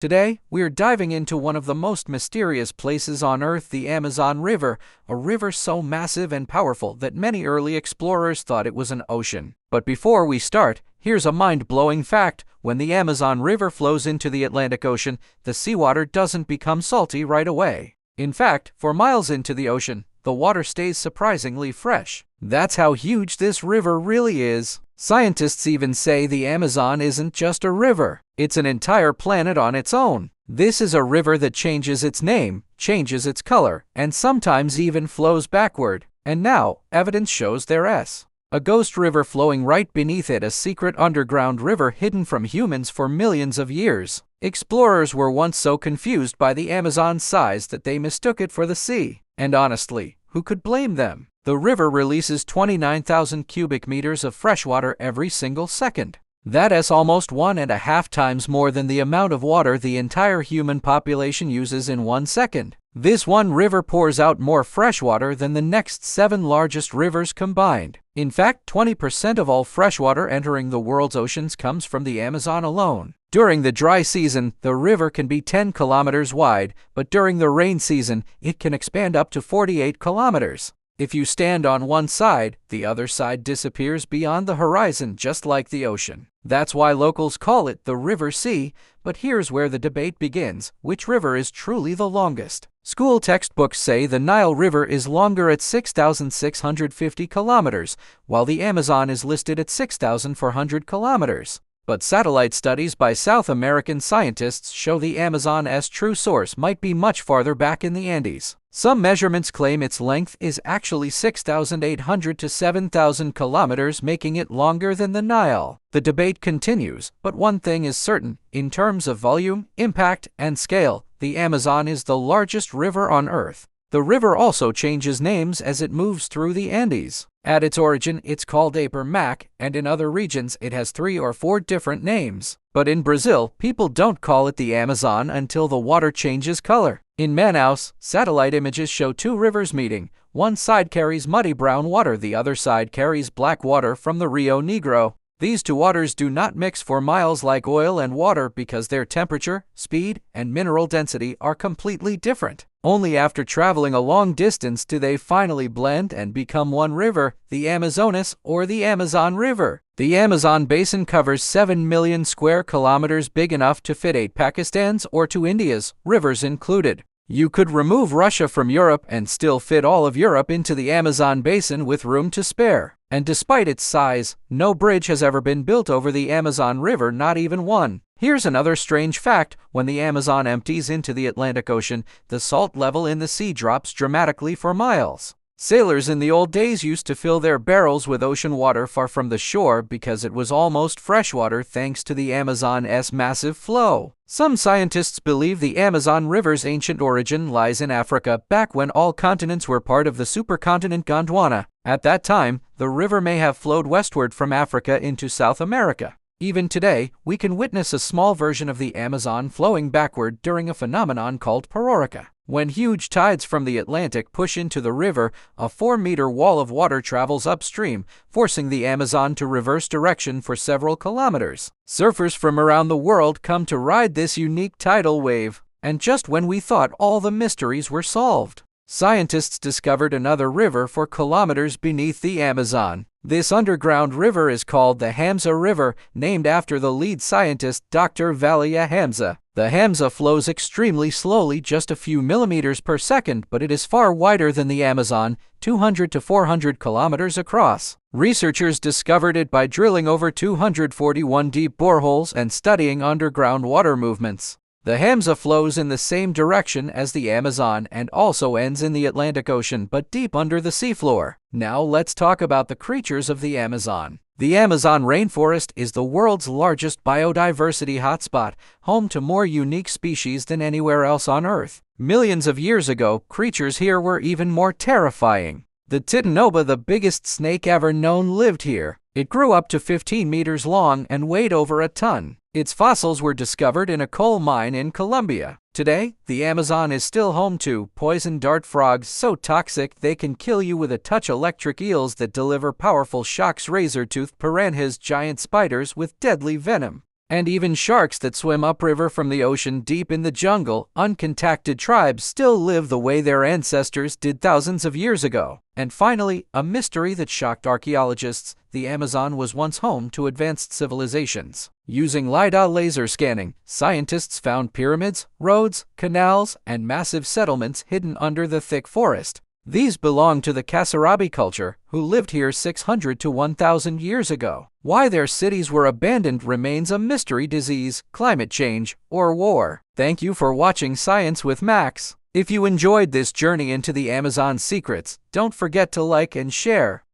Today, we're diving into one of the most mysterious places on Earth, the Amazon River, a river so massive and powerful that many early explorers thought it was an ocean. But before we start, here's a mind-blowing fact. When the Amazon River flows into the Atlantic Ocean, the seawater doesn't become salty right away. In fact, for miles into the ocean, the water stays surprisingly fresh. That's how huge this river really is. Scientists even say the Amazon isn't just a river, it's an entire planet on its own. This is a river that changes its name, changes its color, and sometimes even flows backward. And now, evidence shows there's a ghost river flowing right beneath it, a secret underground river hidden from humans for millions of years. Explorers were once so confused by the Amazon's size that they mistook it for the sea. And honestly, who could blame them? The river releases 29,000 cubic meters of freshwater every single second. That's almost 1.5 times more than the amount of water the entire human population uses in 1 second. This one river pours out more freshwater than the next 7 largest rivers combined. In fact, 20% of all freshwater entering the world's oceans comes from the Amazon alone. During the dry season, the river can be 10 kilometers wide, but during the rain season, it can expand up to 48 kilometers. If you stand on one side, the other side disappears beyond the horizon, just like the ocean. That's why locals call it the River Sea. But here's where the debate begins: which river is truly the longest? School textbooks say the Nile River is longer at 6,650 kilometers, while the Amazon is listed at 6,400 kilometers. But satellite studies by South American scientists show the Amazon's true source might be much farther back in the Andes. Some measurements claim its length is actually 6,800 to 7,000 kilometers, making it longer than the Nile. The debate continues, but one thing is certain: in terms of volume, impact, and scale, the Amazon is the largest river on Earth. The river also changes names as it moves through the Andes. At its origin, it's called Mac, and in other regions it has 3 or 4 different names. But in Brazil, people don't call it the Amazon until the water changes color. In Manaus, satellite images show 2 rivers meeting. One side carries muddy brown water, the other side carries black water from the Rio Negro. These 2 waters do not mix for miles like oil and water because their temperature, speed, and mineral density are completely different. Only after traveling a long distance do they finally blend and become one river, the Amazonas or the Amazon River. The Amazon basin covers 7 million square kilometers, big enough to fit 8 Pakistans or 2 Indias, rivers included. You could remove Russia from Europe and still fit all of Europe into the Amazon basin with room to spare. And despite its size, no bridge has ever been built over the Amazon River, not even one. Here's another strange fact: when the Amazon empties into the Atlantic Ocean, the salt level in the sea drops dramatically for miles. Sailors in the old days used to fill their barrels with ocean water far from the shore because it was almost freshwater thanks to the Amazon's massive flow. Some scientists believe the Amazon River's ancient origin lies in Africa, back when all continents were part of the supercontinent Gondwana. At that time, the river may have flowed westward from Africa into South America. Even today, we can witness a small version of the Amazon flowing backward during a phenomenon called parorica. When huge tides from the Atlantic push into the river, a 4-meter wall of water travels upstream, forcing the Amazon to reverse direction for several kilometers. Surfers from around the world come to ride this unique tidal wave. And just when we thought all the mysteries were solved, scientists discovered another river 4 kilometers beneath the Amazon. This underground river is called the Hamza River, named after the lead scientist Dr. Valia Hamza. The Hamza flows extremely slowly, just a few millimeters per second, but it is far wider than the Amazon, 200 to 400 kilometers across. Researchers discovered it by drilling over 241 deep boreholes and studying underground water movements. The Hamza flows in the same direction as the Amazon and also ends in the Atlantic Ocean, but deep under the seafloor. Now let's talk about the creatures of the Amazon. The Amazon rainforest is the world's largest biodiversity hotspot, home to more unique species than anywhere else on Earth. Millions of years ago, creatures here were even more terrifying. The Titanoboa, the biggest snake ever known, lived here. It grew up to 15 meters long and weighed over a ton. Its fossils were discovered in a coal mine in Colombia. Today, the Amazon is still home to poison dart frogs so toxic they can kill you with a touch, electric eels that deliver powerful shocks, razor-toothed piranhas, giant spiders with deadly venom. And even sharks that swim upriver from the ocean deep in the jungle, uncontacted tribes still live the way their ancestors did thousands of years ago. And finally, a mystery that shocked archaeologists: the Amazon was once home to advanced civilizations. Using tidal laser scanning, scientists found pyramids, roads, canals, and massive settlements hidden under the thick forest. These belong to the Kasarabi culture, who lived here 600 to 1,000 years ago. Why their cities were abandoned remains a mystery: disease, climate change, or war. Thank you for watching Science with Max. If you enjoyed this journey into the Amazon's secrets, don't forget to like and share.